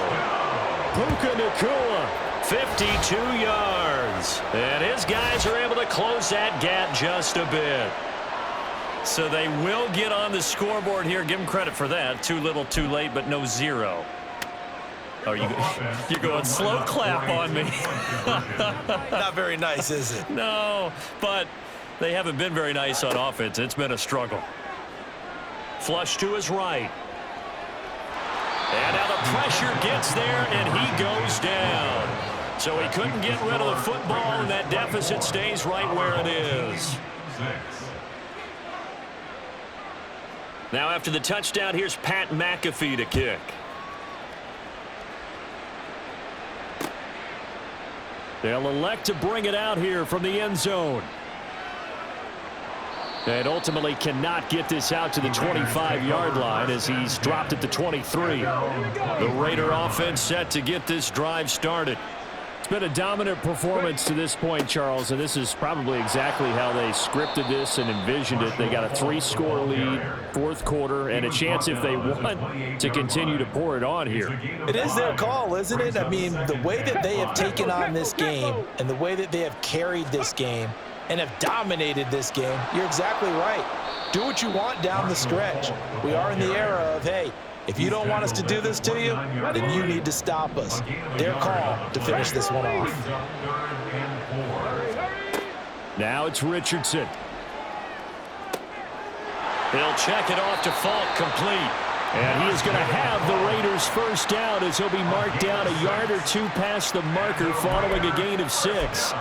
Puka Nacua, 52 yards. And his guys are able to close that gap just a bit. So they will get on the scoreboard here. Give them credit for that. Too little, too late, but no 0. Oh, you're going slow clap on me. Not very nice, is it? No, but they haven't been very nice on offense. It's been a struggle. Flush to his right. And now the pressure gets there, and he goes down. So he couldn't get rid of the football, and that deficit stays right where it is. Now after the touchdown, here's Pat McAfee to kick. They'll elect to bring it out here from the end zone. And ultimately cannot get this out to the 25-yard line as he's dropped at the 23. The Raider offense set to get this drive started. It's been a dominant performance to this point, Charles, and this is probably exactly how they scripted this and envisioned it. They got a 3-score lead, 4th quarter, and a chance if they want to continue to pour it on here. It is their call, isn't it? I mean, the way that they have taken on this game and the way that they have carried this game and have dominated this game, you're exactly right. Do what you want down the stretch. We are in the era of, hey, if you don't want us to do this to you, then you need to stop us. Their call to finish this one off. Now it's Richardson. He'll check it off to Falk, complete. And he is going to have the Raiders' 1st down as he'll be marked down a yard or 2 past the marker following a gain of 6.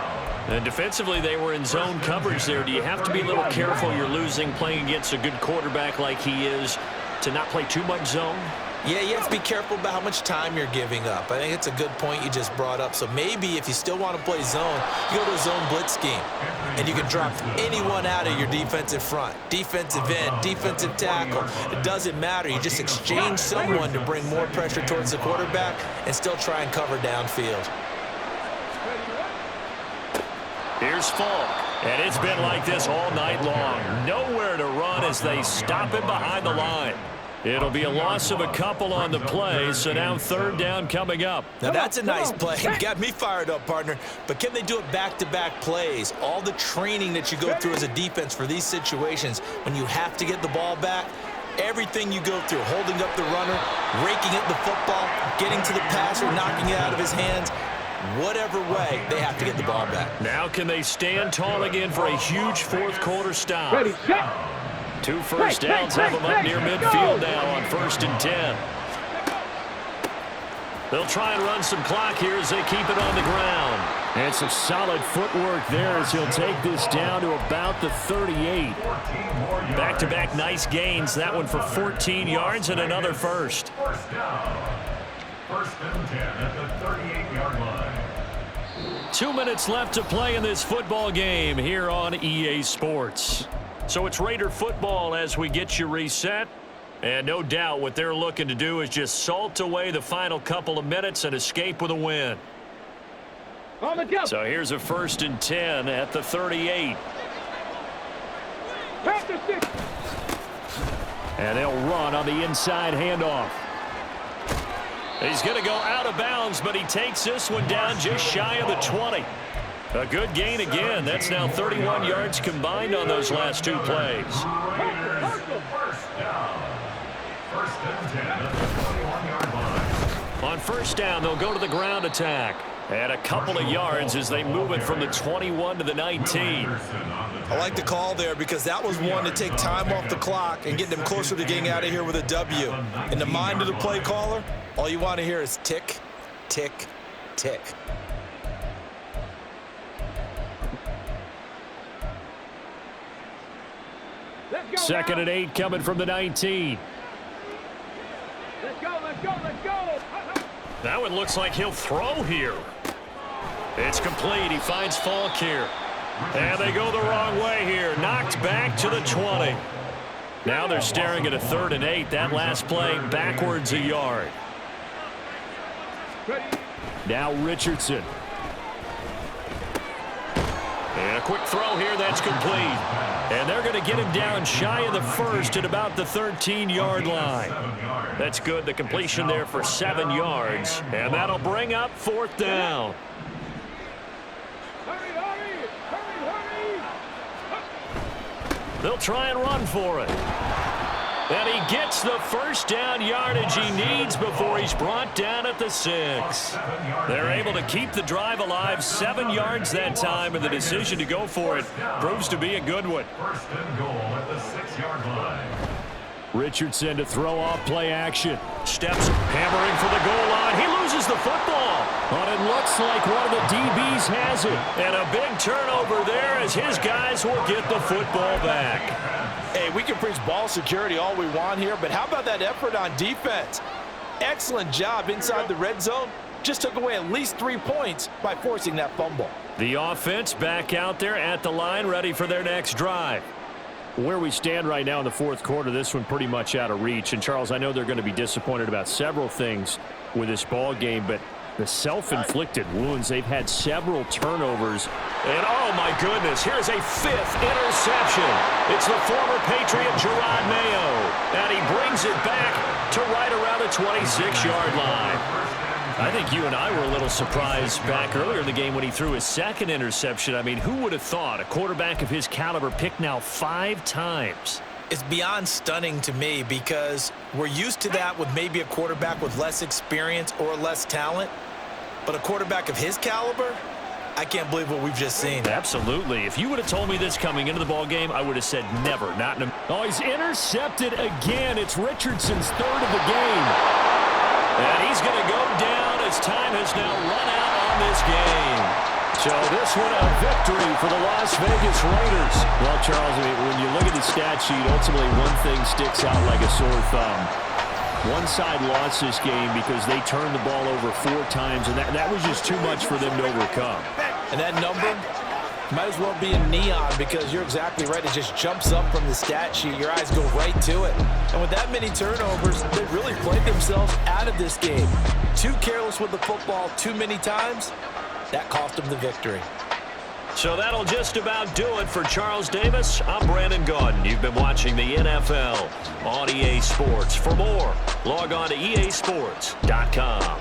And defensively, they were in zone coverage there. Do you have to be a little careful? You're losing playing against a good quarterback like he is to not play too much zone? Yeah, you have to be careful about how much time you're giving up. I think it's a good point you just brought up. So maybe if you still want to play zone, you go to a zone blitz scheme. And you can drop anyone out of your defensive front. Defensive end, defensive tackle. It doesn't matter. You just exchange someone to bring more pressure towards the quarterback and still try and cover downfield. Here's Falk. And it's been like this all night long. Nowhere to run as they stop him behind the line. It'll be a loss of a couple on the play, so now third down coming up. Now that's a nice play. Got me fired up, partner. But can they do it back-to-back plays? All the training that you go through as a defense for these situations, when you have to get the ball back, everything you go through, holding up the runner, raking at the football, getting to the passer, knocking it out of his hands, whatever way, they have to get the ball back. Now can they stand tall again for a huge fourth quarter stop? Ready, set. 2 first downs have them up near midfield now on 1st and 10. They'll try and run some clock here as they keep it on the ground. And some solid footwork there as he'll take this down to about the 38. Back-to-back nice gains. That one for 14 yards and another first. First down. 1st and 10 at the 38-yard line. 2 minutes left to play in this football game here on EA Sports. So it's Raider football as we get you reset. And no doubt what they're looking to do is just salt away the final couple of minutes and escape with a win. On the jump. So here's a 1st and 10 at the 38. Pass the stick. And they'll run on the inside handoff. He's going to go out of bounds, but he takes this one down just shy of the 20. A good gain again. That's now 31 yards combined on those last 2 plays. First down. 1st and 10 at the 21-yard line. On 1st down, they'll go to the ground attack. And a couple of yards as they move it from the 21 to the 19. I like the call there because that was one to take time off the clock and get them closer to getting out of here with a W. In the mind of the play caller, all you want to hear is tick, tick, tick. Let's go. 2nd and 8 coming from the 19. Let's go, let's go, let's go. That one looks like he'll throw here. It's complete. He finds Falk here. And they go the wrong way here. Knocked back to the 20. Now they're staring at a 3rd and 8. That last play backwards a yard. Now Richardson. And a quick throw here. That's complete. And they're going to get him down shy of the 1st at about the 13-yard line. That's good. The completion there for 7 yards. And that'll bring up 4th down. Hurry, hurry, hurry, hurry. They'll try and run for it. And he gets the 1st down yardage he needs before he's brought down at the 6. They're able to keep the drive alive, 7 yards that time, and the decision to go for it proves to be a good one. 1st and goal at the 6-yard line. Richardson to throw off play action. Steps hammering for the goal line. He loses the football. But it looks like one of the DBs has it. And a big turnover there as his guys will get the football back. Hey, we can preach ball security all we want here, but how about that effort on defense? Excellent job inside the red zone. Just took away at least 3 points by forcing that fumble. The offense back out there at the line, ready for their next drive. Where we stand right now in the 4th quarter, this one pretty much out of reach. And, Charles, I know they're going to be disappointed about several things with this ball game, but the self-inflicted wounds, they've had several turnovers. And, oh, my goodness, here's a 5th interception. It's the former Patriot Gerard Mayo. And he brings it back to right around the 26-yard line. I think you and I were a little surprised back earlier in the game when he threw his 2nd interception. I mean, who would have thought a quarterback of his caliber picked now 5 times? It's beyond stunning to me because we're used to that with maybe a quarterback with less experience or less talent. But a quarterback of his caliber, I can't believe what we've just seen. Absolutely. If you would have told me this coming into the ball game, I would have said never. Not in a... Oh, he's intercepted again. It's Richardson's 3rd of the game. And he's going to go down as time has now run out on this game. So this one a victory for the Las Vegas Raiders. Well, Charles, I mean, when you look at the stat sheet, ultimately one thing sticks out like a sore thumb. One side lost this game because they turned the ball over 4 times, and that was just too much for them to overcome. And that number might as well be in neon, because you're exactly right. It just jumps up from the stat sheet. Your eyes go right to it. And with that many turnovers, they really played themselves out of this game. Too careless with the football too many times. That cost them the victory. So that'll just about do it for Charles Davis. I'm Brandon Gaudin. You've been watching the NFL on EA Sports. For more, log on to easports.com.